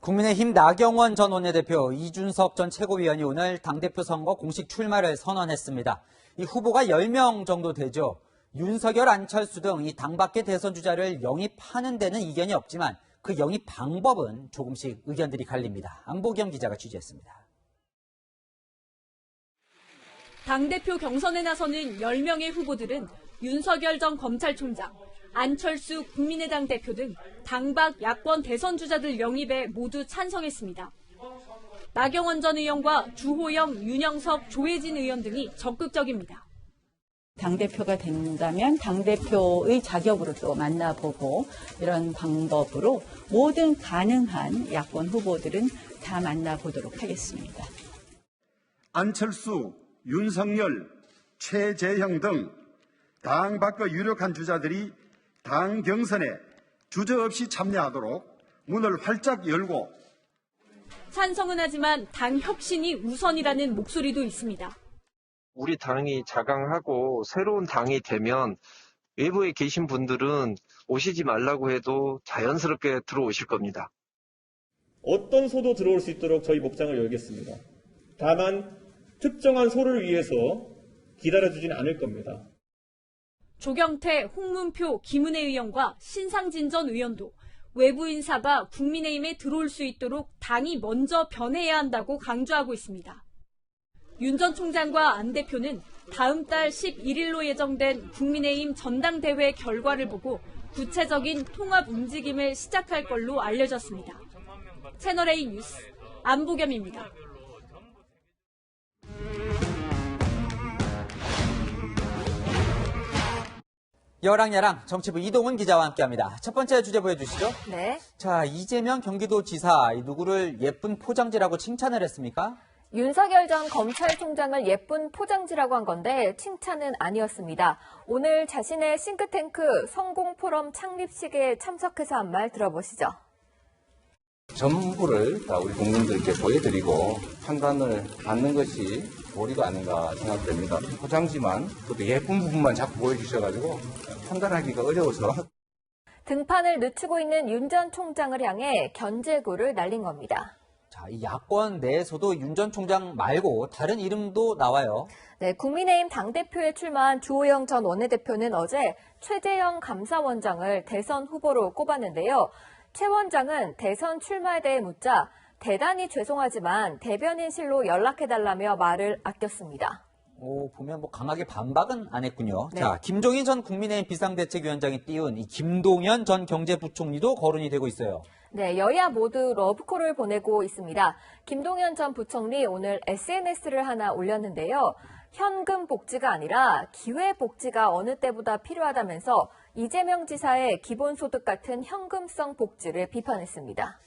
국민의힘 나경원 전 원내대표, 이준석 전 최고위원이 오늘 당대표 선거 공식 출마를 선언했습니다. 이 후보가 10명 정도 되죠. 윤석열, 안철수 등 이 당밖의 대선 주자를 영입하는 데는 이견이 없지만 그 영입 방법은 조금씩 의견들이 갈립니다. 안보경 기자가 취재했습니다. 당대표 경선에 나서는 10명의 후보들은 윤석열 전 검찰총장, 안철수 국민의당 대표 등 당박 야권 대선 주자들 영입에 모두 찬성했습니다. 나경원 전 의원과 주호영, 윤영석, 조혜진 의원 등이 적극적입니다. 당대표가 된다면 당대표의 자격으로 또 만나보고 이런 방법으로 모든 가능한 야권 후보들은 다 만나보도록 하겠습니다. 안철수, 윤석열, 최재형 등 당 밖의 유력한 주자들이 당 경선에 주저없이 참여하도록 문을 활짝 열고 찬성은 하지만 당 혁신이 우선이라는 목소리도 있습니다. 우리 당이 자강하고 새로운 당이 되면 외부에 계신 분들은 오시지 말라고 해도 자연스럽게 들어오실 겁니다. 어떤 소도 들어올 수 있도록 저희 목장을 열겠습니다. 다만 특정한 소를 위해서 기다려주지는 않을 겁니다. 조경태, 홍문표, 김은혜 의원과 신상진 전 의원도 외부 인사가 국민의힘에 들어올 수 있도록 당이 먼저 변해야 한다고 강조하고 있습니다. 윤 전 총장과 안 대표는 다음 달 11일로 예정된 국민의힘 전당대회 결과를 보고 구체적인 통합 움직임을 시작할 걸로 알려졌습니다. 채널A 뉴스 안보겸입니다. 여랑야랑 정치부 이동훈 기자와 함께합니다. 첫 번째 주제 보여주시죠. 네. 자, 이재명 경기도지사 누구를 예쁜 포장지라고 칭찬을 했습니까? 윤석열 전 검찰총장을 예쁜 포장지라고 한 건데 칭찬은 아니었습니다. 오늘 자신의 싱크탱크 성공포럼 창립식에 참석해서 한 말 들어보시죠. 전부를 다 우리 국민들께 보여드리고 판단을 받는 것이 도리가 아닌가 생각됩니다. 포장지만 또 예쁜 부분만 자꾸 보여주셔가지고 판단하기가 어려워서. 등판을 늦추고 있는 윤 전 총장을 향해 견제구를 날린 겁니다. 자, 이 야권 내에서도 윤 전 총장 말고 다른 이름도 나와요. 네, 국민의힘 당대표에 출마한 주호영 전 원내대표는 어제 최재형 감사원장을 대선 후보로 꼽았는데요. 최 원장은 대선 출마에 대해 묻자 대단히 죄송하지만 대변인실로 연락해달라며 말을 아꼈습니다. 보면 강하게 반박은 안 했군요. 네. 자, 김종인 전 국민의힘 비상대책위원장이 띄운 이 김동연 전 경제부총리도 거론이 되고 있어요. 네, 여야 모두 러브콜을 보내고 있습니다. 김동연 전 부총리 오늘 SNS를 하나 올렸는데요. 현금 복지가 아니라 기회 복지가 어느 때보다 필요하다면서 이재명 지사의 기본소득 같은 현금성 복지를 비판했습니다.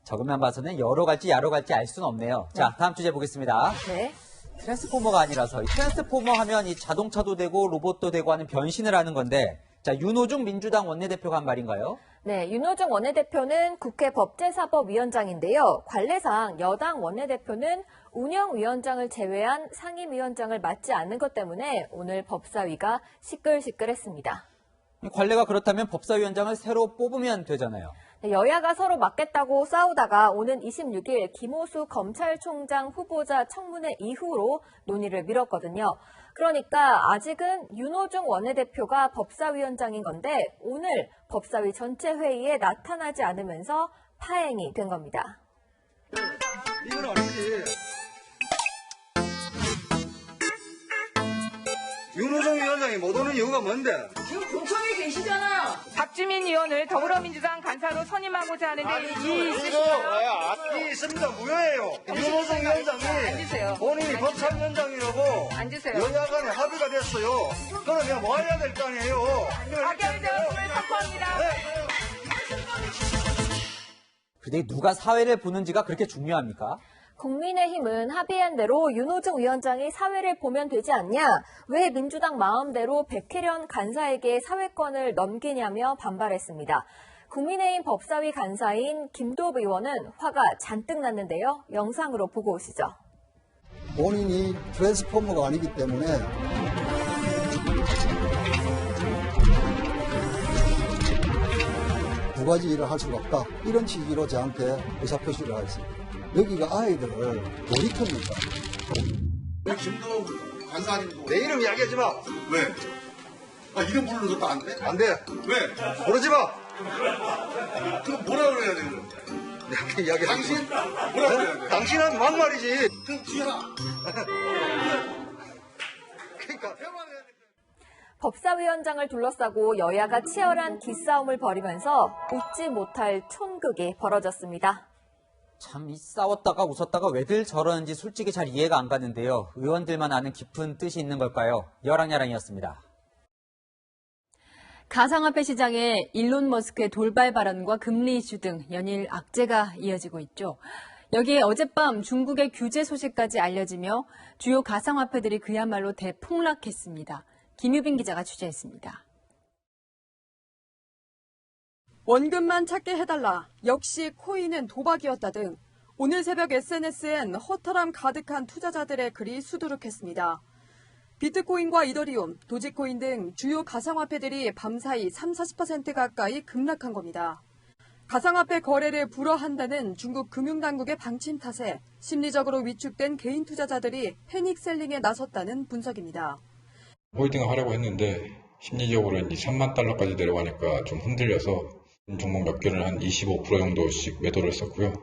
저것만 봐서는 여러 갈지 야로 갈지 알 수는 없네요. 네. 자, 다음 주제 보겠습니다. 네. 트랜스포머가 아니라서 이 트랜스포머 하면 이 자동차도 되고 로봇도 되고 하는 변신을 하는 건데, 자, 윤호중 민주당 원내대표가 한 말인가요? 네, 윤호중 원내대표는 국회 법제사법위원장인데요. 관례상 여당 원내대표는 운영위원장을 제외한 상임위원장을 맡지 않는 것 때문에 오늘 법사위가 시끌시끌했습니다. 관례가 그렇다면 법사위원장을 새로 뽑으면 되잖아요. 네, 여야가 서로 맡겠다고 싸우다가 오는 26일 김호수 검찰총장 후보자 청문회 이후로 논의를 미뤘거든요. 그러니까 아직은 윤호중 원내대표가 법사위원장인 건데 오늘 법사위 전체 회의에 나타나지 않으면서 파행이 된 겁니다. 이건 아니지. 윤호중 위원장이 못 오는 이유가 뭔데? 지금 공청회 계시잖아요. 박주민 의원을 더불어민주당 간사로 선임하고자 하는데 이 있습니다. 무효예요. 윤호중 위원장이 앉으세요. 본인이 법사위원장이라고 앉으세요. 여야 간에 합의가 됐어요. 그럼 내가 뭐 해야 될 거 아니에요. 가결되었음을 선포합니다. 근데 누가 사회를 보는지가 그렇게 중요합니까? 국민의힘은 합의한 대로 윤호중 위원장이 사회를 보면 되지 않냐? 왜 민주당 마음대로 백혜련 간사에게 사회권을 넘기냐며 반발했습니다. 국민의힘 법사위 간사인 김도읍 의원은 화가 잔뜩 났는데요. 영상으로 보고 오시죠. 본인이 트랜스포머가 아니기 때문에 두 가지 일을 할 수가 없다. 이런 취지로 저한테 의사표시를 하였습니다. 여기가 아이들을 놀이터입니다. 김도 간사님도 내 이름 이야기하지 마. 왜? 이름 부르는 것도 안 돼? 안 돼. 왜? 부르지 마. 그럼 뭐라 그래야 되는 거야? 당신? 뭐라 그래야 돼? 당신은 막말이지. 그럼 뒤라. 그러니까 법사위원장을 둘러싸고 여야가 치열한 기싸움을 벌이면서 웃지 못할 촌극이 벌어졌습니다. 참 싸웠다가 웃었다가 왜들 저러는지 솔직히 잘 이해가 안 가는데요. 의원들만 아는 깊은 뜻이 있는 걸까요? 여랑야랑이었습니다. 가상화폐 시장에 일론 머스크의 돌발 발언과 금리 이슈 등 연일 악재가 이어지고 있죠. 여기에 어젯밤 중국의 규제 소식까지 알려지며 주요 가상화폐들이 그야말로 대폭락했습니다. 김유빈 기자가 취재했습니다. 원금만 찾게 해달라. 역시 코인은 도박이었다 등 오늘 새벽 SNS엔 허탈함 가득한 투자자들의 글이 수두룩했습니다. 비트코인과 이더리움, 도지코인 등 주요 가상화폐들이 밤사이 30-40% 가까이 급락한 겁니다. 가상화폐 거래를 불허한다는 중국 금융당국의 방침 탓에 심리적으로 위축된 개인 투자자들이 패닉셀링에 나섰다는 분석입니다. 홀딩을 하려고 했는데 심리적으로 이제 3만 달러까지 내려가니까 좀 흔들려서 종목 몇 개를 한 25% 정도씩 매도를 했었고요.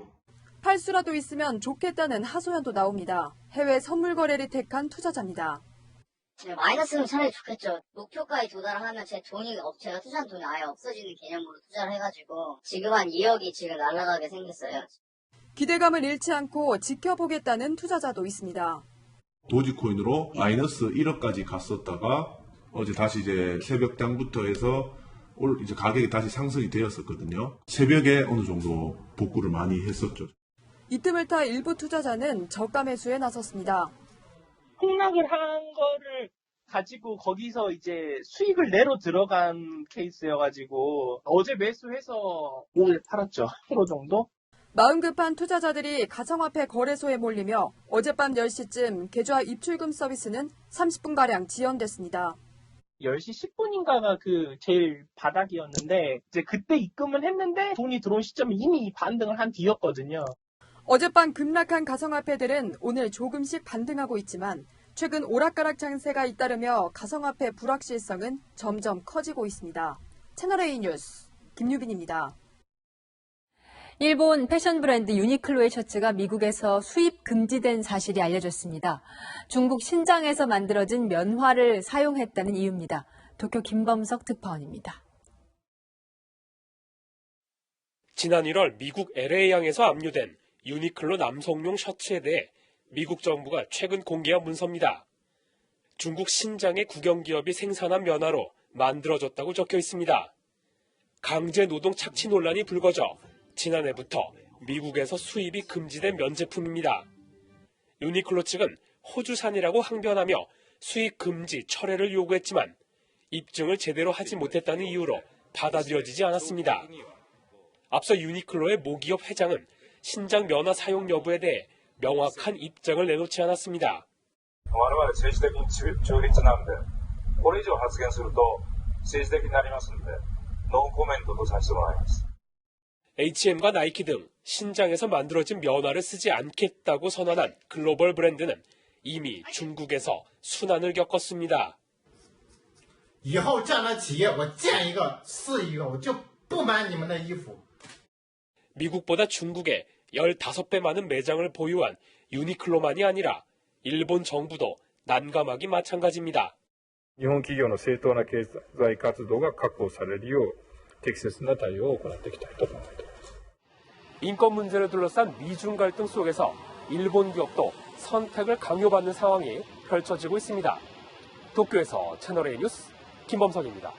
팔수라도 있으면 좋겠다는 하소연도 나옵니다. 해외 선물 거래를 택한 투자자입니다. 마이너스면 차라리 좋겠죠. 목표가에 도달을 하면 제 돈이 제가 투자한 돈이 아예 없어지는 개념으로 투자를 해가지고 지금 한 2억이 지금 날아가게 생겼어요. 기대감을 잃지 않고 지켜보겠다는 투자자도 있습니다. 도지코인으로 마이너스 1억까지 갔었다가 어제 다시 이제 새벽장부터 해서 이제 가격이 다시 상승이 되었었거든요. 새벽에 어느 정도 복구를 많이 했었죠. 이 틈을 타 일부 투자자는 저가 매수에 나섰습니다. 폭락을 한 거를 가지고 거기서 이제 수익을 내러 들어간 케이스여가지고 어제 매수해서 오늘 팔았죠. 1% 정도? 마음 급한 투자자들이 가상화폐 거래소에 몰리며 어젯밤 10시쯤 계좌 입출금 서비스는 30분가량 지연됐습니다. 10시 10분인가가 제일 바닥이었는데 이제 그때 입금을 했는데 돈이 들어온 시점이 이미 반등을 한 뒤였거든요. 어젯밤 급락한 가상화폐들은 오늘 조금씩 반등하고 있지만 최근 오락가락 장세가 잇따르며 가상화폐 불확실성은 점점 커지고 있습니다. 채널A 뉴스 김유빈입니다. 일본 패션 브랜드 유니클로의 셔츠가 미국에서 수입 금지된 사실이 알려졌습니다. 중국 신장에서 만들어진 면화를 사용했다는 이유입니다. 도쿄 김범석 특파원입니다. 지난 1월 미국 LA항에서 압류된 유니클로 남성용 셔츠에 대해 미국 정부가 최근 공개한 문서입니다. 중국 신장의 국영기업이 생산한 면화로 만들어졌다고 적혀 있습니다. 강제 노동 착취 논란이 불거져 지난해부터 미국에서 수입이 금지된 면제품입니다. 유니클로 측은 호주산이라고 항변하며 수입 금지 철회를 요구했지만 입증을 제대로 하지 못했다는 이유로 받아들여지지 않았습니다. 앞서 유니클로의 모기업 회장은 신장 면화 사용 여부에 대해 명확한 입장을 내놓지 않았습니다. 我々政治的に中立なので、これ以上発言すると政治的になりますので、ノーコメントとさせてもらいます。 H&M과 나이키 등 신장에서 만들어진 면화를 쓰지 않겠다고 선언한 글로벌 브랜드는 이미 중국에서 순환을 겪었습니다. 以后这样的企业我见一个是一个，我就不买你们的衣服。 미국보다 중국에 15배 많은 매장을 보유한 유니클로만이 아니라 일본 정부도 난감하기 마찬가지입니다. 日本企業の正当な経済活動が確保されるよう適切な対応を行っていきたいと考えています。 인권 문제를 둘러싼 미중 갈등 속에서 일본 기업도 선택을 강요받는 상황이 펼쳐지고 있습니다. 도쿄에서 채널A 뉴스 김범석입니다.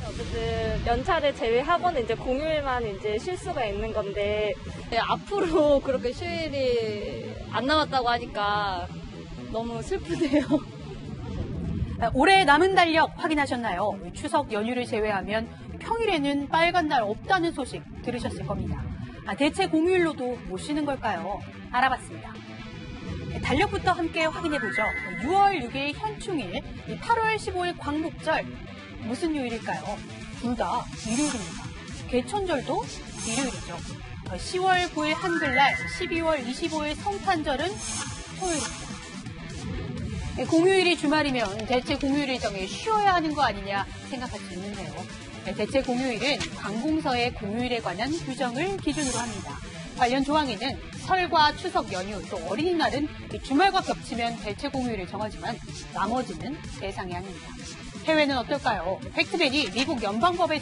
어쨌든 연차를 제외하고는 이제 공휴일만 이제 쉴 수가 있는 건데 앞으로 그렇게 휴일이 안 남았다고 하니까 너무 슬프네요. 올해 남은 달력 확인하셨나요? 추석 연휴를 제외하면 평일에는 빨간 날 없다는 소식 들으셨을 겁니다. 대체 공휴일로도 못 쉬는 걸까요? 알아봤습니다. 달력부터 함께 확인해보죠. 6월 6일 현충일, 8월 15일 광복절, 무슨 요일일까요? 둘 다 일요일입니다. 개천절도 일요일이죠. 10월 9일 한글날, 12월 25일 성탄절은 토요일입니다. 공휴일이 주말이면 대체 공휴일 일정에 쉬어야 하는 거 아니냐 생각할 수 있는데요. 대체 공휴일은 관공서의 공휴일에 관한 규정을 기준으로 합니다. 관련 조항에는 설과 추석 연휴 또 어린이날은 주말과 겹치면 대체 공휴일을 정하지만 나머지는 대상이 아닙니다. 해외는 어떨까요? 팩트맨이 미국 연방법에